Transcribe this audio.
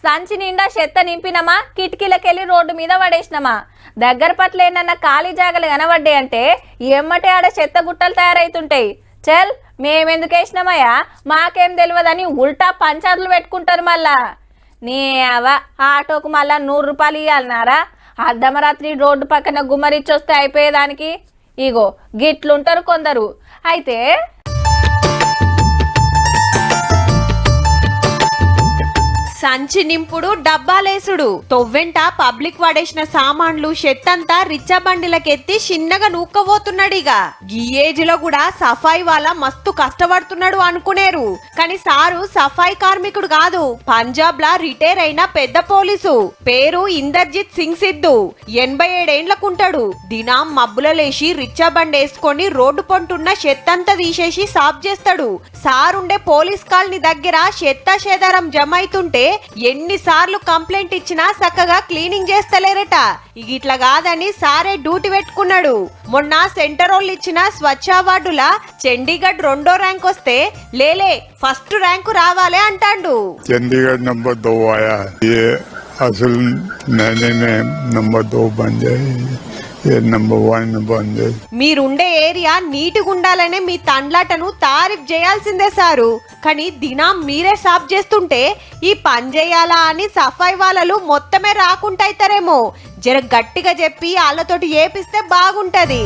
సంచి నిండా చెత్త నింపినమా కిటికీలకెళ్ళి రోడ్డు మీద పడేసినమా దగ్గర పట్ల ఏమన్నా ఖాళీ జాగలు కనబడ్డాయి అంటే ఎమ్మటే ఆడ చెత్త గుట్టలు తయారైతుంటాయి. చల్ మేమెందుకు వేసినామయ్యా మాకేం తెలియదని ఉల్టా పంచాదులు పెట్టుకుంటారు. మళ్ళా నీ ఆటోకు మళ్ళా 100 రూపాయలు ఇవ్వాలన్నారా? అర్ధమరాత్రి రోడ్డు పక్కన గుమ్మరిచ్చొస్తే అయిపోయేదానికి ఇగో గిట్లుంటారు కొందరు. అయితే సంచి నింపుడు డబ్బాలేసుడు తొవ్వెంట పబ్లిక్ వాడేసిన సామాన్లు షెత్తంతా రిచ్చా బండిలకెత్తి చిన్నగా నూక్కబోతున్నాడిగా. ఈ ఏజ్ లో కూడా సఫాయి వాళ్ళ మస్తు కష్టపడుతున్నాడు అనుకునేరు. కానీ సారు సఫాయి కార్మికుడు కాదు, పంజాబ్ లా రిటైర్ అయిన పెద్ద పోలీసు. పేరు ఇందర్జిత్ సింగ్ సిద్ధు. 87 ఏండ్లకుంటాడు. దినం మబ్బుల లేచి రిచ్చా బండి వేసుకొని రోడ్డు పొంటున్న షెత్తంతా తీసేసి సాఫ్ చేస్తాడు. సారుండే పోలీస్ కాలనీ దగ్గర చెత్త చేదారం జమ అవుతుంటే ఎన్నిసార్లు కంప్లైంట్ ఇచ్చినా చక్కగా క్లీనింగ్ చేస్తలేరట. ఇట్లా కాదని సారే డ్యూటీ పెట్టుకున్నాడు. మొన్న సెంటర్ వాళ్ళు ఇచ్చిన స్వచ్ఛ అవార్డులా చండీగఢ్ 2వ ర్యాంక్ వస్తే లేలే ఫస్ట్ ర్యాంకు రావాలే అంటాడు. చండీగఢ్ నంబర్ 2 ఆయా అసలు నంబర్ 2 బన్ జాయే నంబర్ 1 బన్ జాయే. మీరుండే ఏరియా నీటిగా ఉండాలనే మీ తండ్లాటను తారీఫ్ చేయాల్సిందే సారు. కానీ దినం మీరే సాఫ్ చేస్తుంటే ఈ పని చేయాలా అని సఫాయి వాళ్ళు మొత్తమే రాకుంటైతారేమో. జర గట్టిగా చెప్పి వాళ్ళతోటి ఏపిస్తే బాగుంటది.